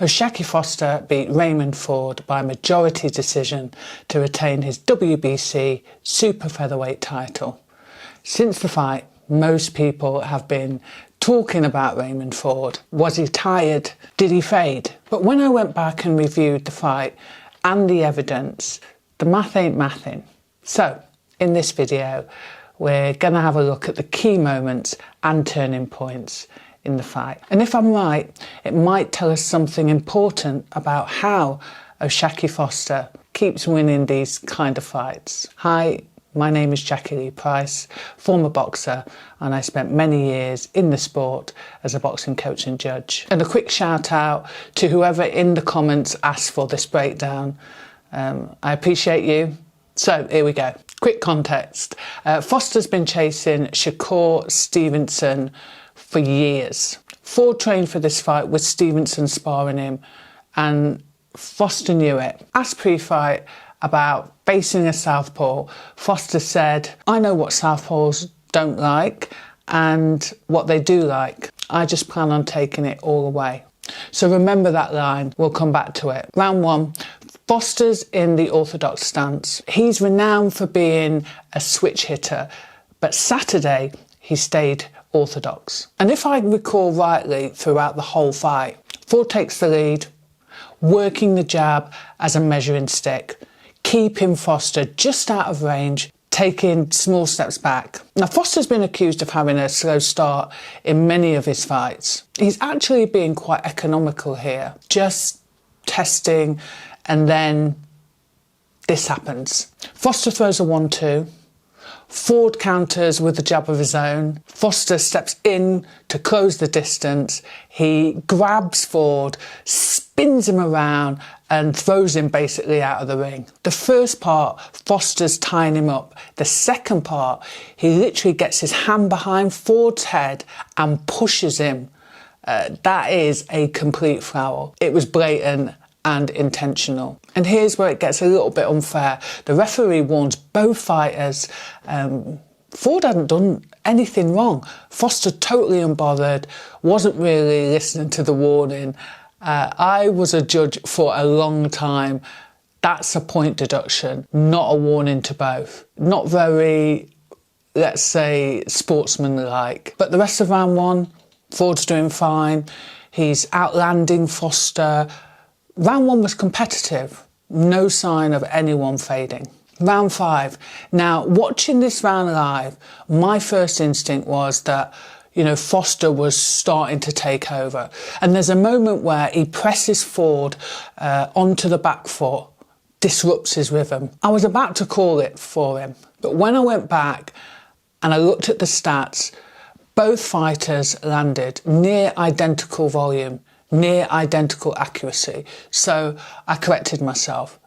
Jacqui Foster beat Raymond Ford by majority decision to retain his WBC Super Featherweight title. Since the fight, most people have been talking about Raymond Ford. Was he tired? Did he fade? But when I went back and reviewed the fight and the evidence, the math ain't mathing. So, in this video, we're going to have a look at the key moments and turning points in the fight. And if I'm right, it might tell us something important about how Jacqui Foster keeps winning these kind of fights. Hi, my name is Jacqui-Lee Pryce, former boxer, and I spent many years in the sport as a boxing coach and judge. And a quick shout out to whoever in the comments asked for this breakdown. I appreciate you. So here we go. Quick context. Foster's been chasing Shakur Stevenson for years. Ford trained for this fight with Stevenson sparring him, and Foster knew it. Asked pre-fight about facing a southpaw, Foster said, "I know what southpaws don't like and what they do like. I just plan on taking it all away." So remember that line, we'll come back to it. Round one, Foster's in the orthodox stance. He's renowned for being a switch hitter, but Saturday he stayed orthodox. And if I recall rightly throughout the whole fight, Ford takes the lead, working the jab as a measuring stick, keeping Foster just out of range, taking small steps back. Now, Foster's been accused of having a slow start in many of his fights. He's actually being quite economical here, just testing, and then this happens. Foster throws a 1-2. Ford counters with a jab of his own. Foster steps in to close the distance. He grabs Ford, spins him around and throws him basically out of the ring. The first part, Foster's tying him up. The second part, he literally gets his hand behind Ford's head and pushes him. That is a complete foul. It was blatant and intentional. And here's where it gets a little bit unfair. The referee warns both fighters. Ford hadn't done anything wrong. Foster totally unbothered, wasn't really listening to the warning. I was a judge for a long time. That's a point deduction, not a warning to both. Not very, let's say, sportsmanlike. But the rest of round one, Ford's doing fine. He's outlanding Foster. Round one was competitive, no sign of anyone fading. Round five. Now, watching this round live, my first instinct was that, Foster was starting to take over. And there's a moment where he presses Ford onto the back foot, disrupts his rhythm. I was about to call it for him, but when I went back and I looked at the stats, both fighters landed near identical volume, near identical accuracy. So I corrected myself.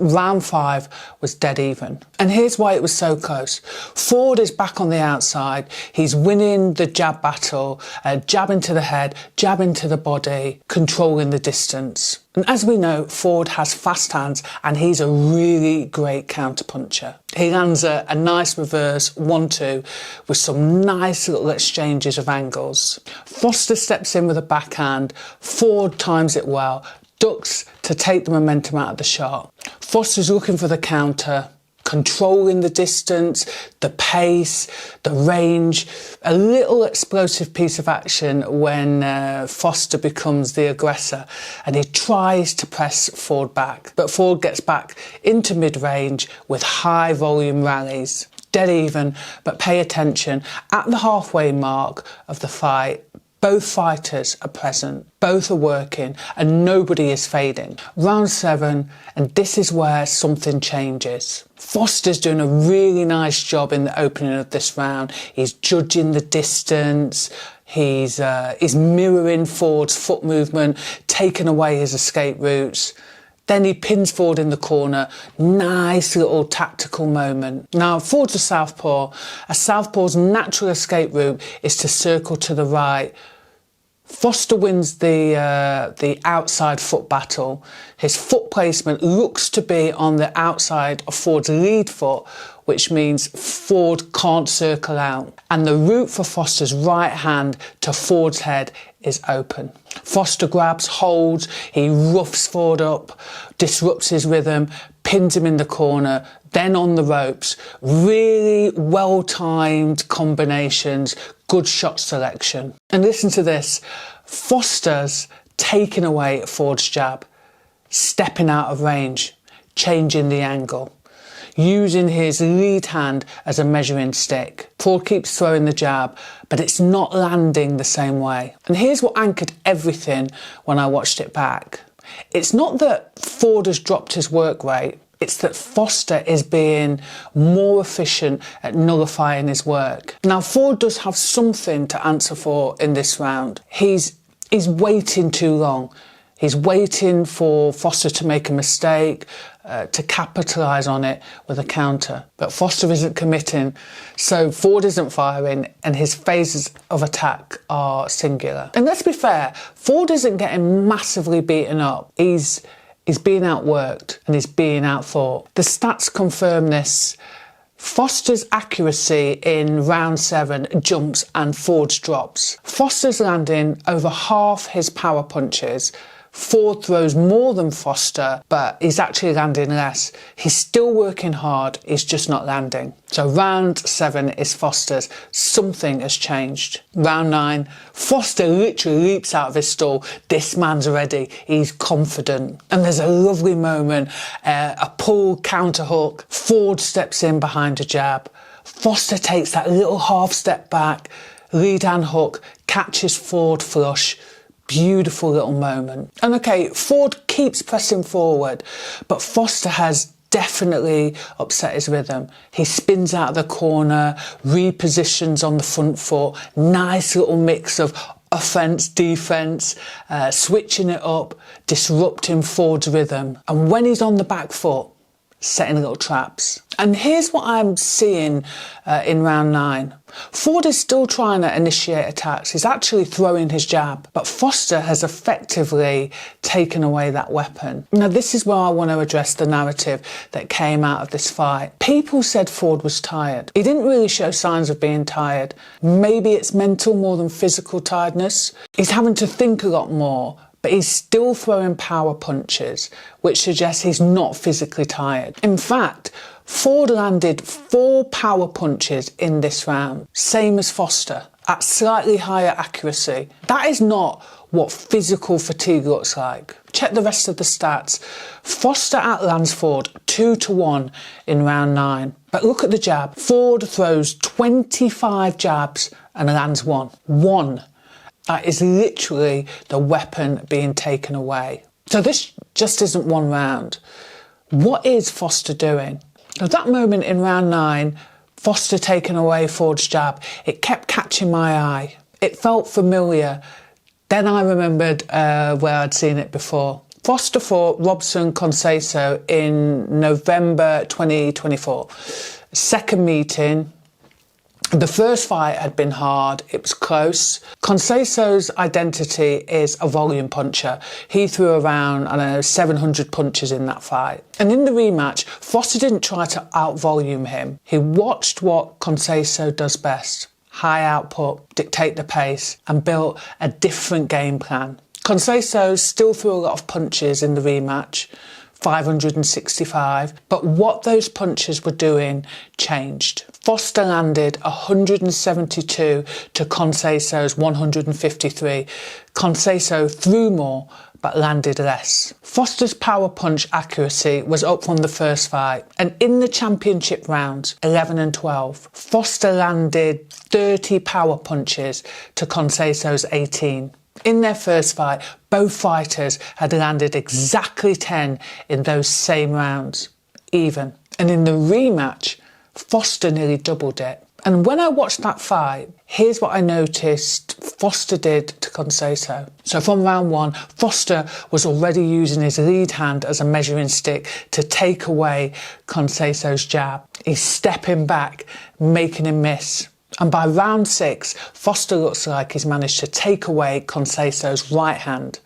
Round five was dead even. And here's why it was so close. Ford is back on the outside. He's winning the jab battle, jab into the head, jab into the body, controlling the distance. And as we know, Ford has fast hands and he's a really great counterpuncher. He lands a nice reverse 1-2 with some nice little exchanges of angles. Foster steps in with a backhand. Ford times it well, ducks to take the momentum out of the shot. Foster's looking for the counter, controlling the distance, the pace, the range. A little explosive piece of action when Foster becomes the aggressor and he tries to press Ford back. But Ford gets back into mid-range with high volume rallies. Dead even, but pay attention. At the halfway mark of the fight, both fighters are present, both are working, and nobody is fading. Round seven, and this is where something changes. Foster's doing a really nice job in the opening of this round. He's judging the distance, he's mirroring Ford's foot movement, taking away his escape routes. Then he pins Ford in the corner. Nice little tactical moment. Now, Ford's a southpaw. A southpaw's natural escape route is to circle to the right. Foster wins the outside foot battle. His foot placement looks to be on the outside of Ford's lead foot, which means Ford can't circle out. And the route for Foster's right hand to Ford's head is open. Foster grabs, holds, he roughs Ford up, disrupts his rhythm, pins him in the corner, then on the ropes. Really well-timed combinations, good shot selection. And listen to this, Foster's taking away Ford's jab, stepping out of range, changing the angle, using his lead hand as a measuring stick. Ford keeps throwing the jab, but it's not landing the same way. And here's what anchored everything when I watched it back. It's not that Ford has dropped his work rate, it's that Foster is being more efficient at nullifying his work. Now, Ford does have something to answer for in this round. He's waiting too long. He's waiting for Foster to make a mistake, to capitalise on it with a counter. But Foster isn't committing, so Ford isn't firing, and his phases of attack are singular. And let's be fair, Ford isn't getting massively beaten up. He's being outworked and he's being outthought. The stats confirm this. Foster's accuracy in round 7 jumps and Ford's drops. Foster's landing over half his power punches. Ford throws more than Foster, but he's actually landing less. He's still working hard, he's just not landing. So round 7 is Foster's. Something has changed. Round 9, Foster literally leaps out of his stall. This man's ready, he's confident. And there's a lovely moment, a pull counter hook. Ford steps in behind a jab. Foster takes that little half step back, lead hand hook, catches Ford flush. Beautiful little moment. And okay, Ford keeps pressing forward, but Foster has definitely upset his rhythm. He spins out of the corner, repositions on the front foot, nice little mix of offence, defence, switching it up, disrupting Ford's rhythm. And when he's on the back foot, setting little traps. And here's what I'm seeing in round 9. Ford is still trying to initiate attacks. He's actually throwing his jab, but Foster has effectively taken away that weapon. Now, this is where I want to address the narrative that came out of this fight. People said Ford was tired. He didn't really show signs of being tired. Maybe it's mental more than physical tiredness. He's having to think a lot more, but he's still throwing power punches, which suggests he's not physically tired. In fact, Ford landed 4 power punches in this round, same as Foster, at slightly higher accuracy. That is not what physical fatigue looks like. Check the rest of the stats. Foster outlands Ford 2-1 in round 9. But look at the jab. Ford throws 25 jabs and lands 1. 1. That is literally the weapon being taken away. So this just isn't one round. What is Foster doing? At that moment in round 9, Foster taking away Ford's jab, it kept catching my eye. It felt familiar. Then I remembered where I'd seen it before. Foster fought Robson Conceição in November 2024. Second meeting. The first fight had been hard, it was close. Conceição's identity is a volume puncher. He threw around, 700 punches in that fight. And in the rematch, Foster didn't try to out-volume him. He watched what Conceição does best. High output, dictate the pace, and built a different game plan. Conceição still threw a lot of punches in the rematch, 565, but what those punches were doing changed. Foster landed 172 to Conceição's 153. Conceição threw more but landed less. Foster's power punch accuracy was up from the first fight, and in the championship rounds 11 and 12, Foster landed 30 power punches to Conceição's 18. In their first fight, both fighters had landed exactly 10 in those same rounds, even. And in the rematch, Foster nearly doubled it. And when I watched that fight, here's what I noticed Foster did to Conceição. So from round 1, Foster was already using his lead hand as a measuring stick to take away Conceição's jab. He's stepping back, making him miss. And by round 6, Foster looks like he's managed to take away Conceição's right hand.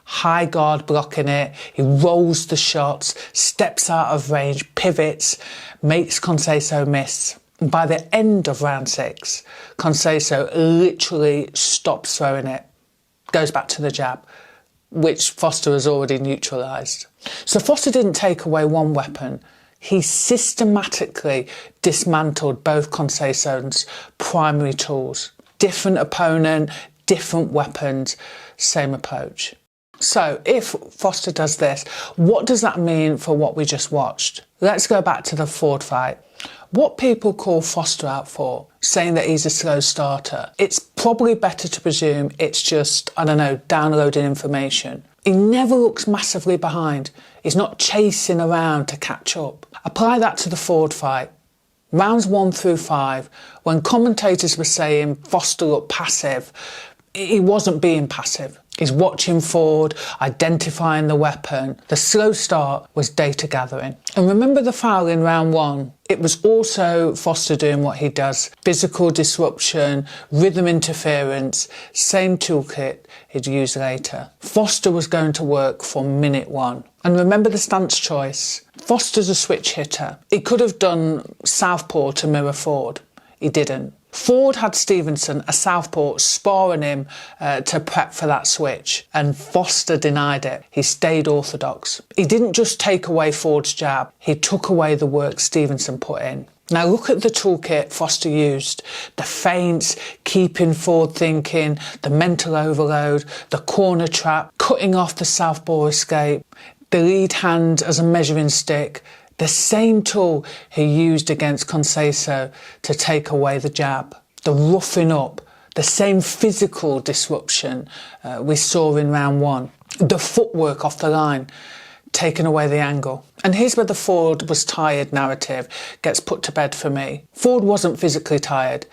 High guard blocking it, he rolls the shots, steps out of range, pivots, makes Conceição miss. And by the end of round 6, Conceição literally stops throwing it, goes back to the jab, which Foster has already neutralised. So Foster didn't take away one weapon, he systematically dismantled both Conceição's primary tools. Different opponent, different weapons, same approach. So if Foster does this, what does that mean for what we just watched? Let's go back to the Ford fight. What people call Foster out for, saying that he's a slow starter, it's probably better to presume it's just, I don't know, downloading information. He never looks massively behind. He's not chasing around to catch up. Apply that to the Ford fight. Rounds 1 through 5, when commentators were saying Foster looked passive, he wasn't being passive. He's watching Ford, identifying the weapon. The slow start was data gathering. And remember the foul in round 1? It was also Foster doing what he does. Physical disruption, rhythm interference, same toolkit he'd use later. Foster was going to work from minute 1. And remember the stance choice. Foster's a switch hitter. He could have done southpaw to mirror Ford. He didn't. Ford had Stevenson, a southpaw, sparring him to prep for that switch, and Foster denied it. He stayed orthodox. He didn't just take away Ford's jab, he took away the work Stevenson put in. Now look at the toolkit Foster used. The feints, keeping Ford thinking, the mental overload, the corner trap, cutting off the southpaw escape, the lead hand as a measuring stick, the same tool he used against Conceição to take away the jab, the roughing up, the same physical disruption we saw in round 1, the footwork off the line, taking away the angle. And here's where the Ford was tired narrative gets put to bed for me. Ford wasn't physically tired.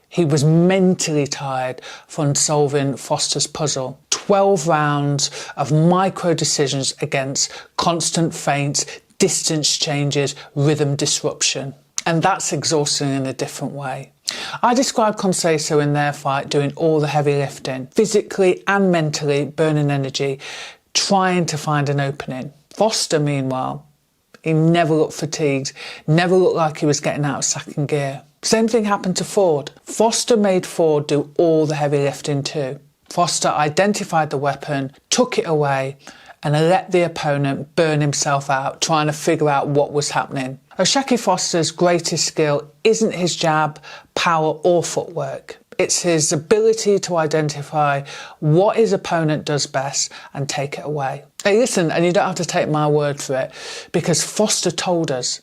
He was mentally tired from solving Foster's puzzle. 12 rounds of micro decisions against constant feints, distance changes, rhythm disruption. And that's exhausting in a different way. I described Conceição in their fight doing all the heavy lifting, physically and mentally burning energy, trying to find an opening. Foster, meanwhile, he never looked fatigued, never looked like he was getting out of second gear. Same thing happened to Ford. Foster made Ford do all the heavy lifting too. Foster identified the weapon, took it away, and let the opponent burn himself out, trying to figure out what was happening. Jacqui Foster's greatest skill isn't his jab, power or footwork. It's his ability to identify what his opponent does best and take it away. Hey, listen, and you don't have to take my word for it, because Foster told us.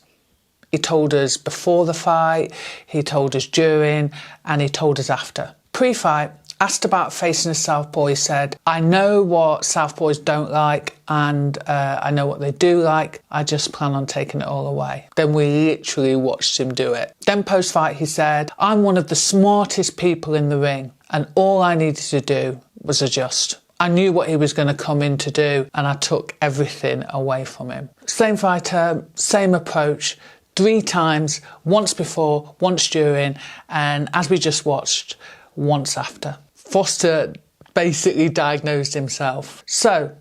He told us before the fight, he told us during, and he told us after. Pre-fight, asked about facing a southpaw, he said, I know what southpaws don't like and I know what they do like. I just plan on taking it all away. Then we literally watched him do it. Then post-fight he said, I'm one of the smartest people in the ring and all I needed to do was adjust. I knew what he was going to come in to do and I took everything away from him. Same fighter, same approach, 3 times, once before, once during, and as we just watched, once after. Foster basically diagnosed himself. So,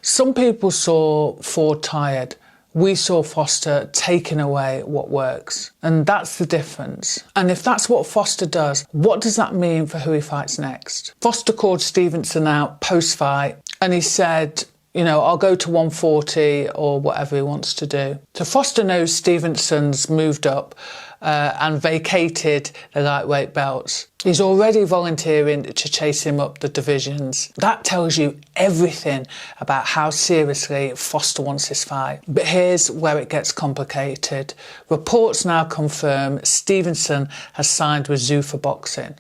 some people saw Ford tired. We saw Foster taking away what works. And that's the difference. And if that's what Foster does, what does that mean for who he fights next? Foster called Stevenson out post-fight and he said, you know, I'll go to 140 or whatever he wants to do. So Foster knows Stevenson's moved up and vacated the lightweight belts. He's already volunteering to chase him up the divisions. That tells you everything about how seriously Foster wants this fight. But here's where it gets complicated. Reports now confirm Stevenson has signed with Zuffa Boxing.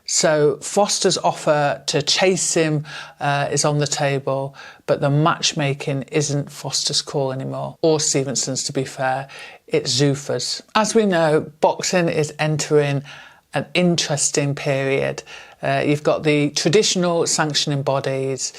So Foster's offer to chase him is on the table, but the matchmaking isn't Foster's call anymore, or Stevenson's to be fair, it's Zuffa's. As we know, boxing is entering an interesting period. You've got the traditional sanctioning bodies,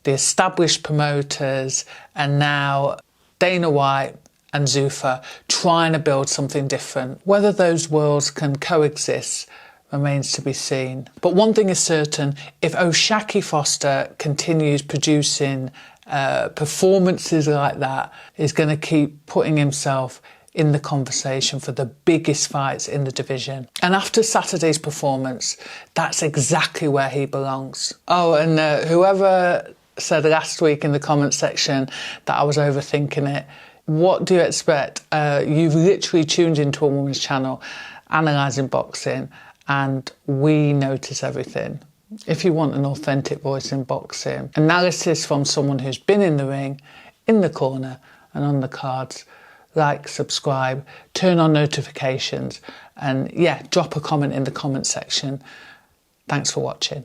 the established promoters, and now Dana White and Zuffa trying to build something different. Whether those worlds can coexist remains to be seen. But one thing is certain, if O'Shaquie Foster continues producing performances like that, he's going to keep putting himself in the conversation for the biggest fights in the division. And after Saturday's performance, that's exactly where he belongs. Oh, and whoever said last week in the comment section that I was overthinking it, what do you expect? You've literally tuned into a woman's channel analysing boxing, and we notice everything. If you want an authentic voice in boxing, analysis from someone who's been in the ring, in the corner and on the cards, like, subscribe, turn on notifications, and yeah, drop a comment in the comment section. Thanks for watching.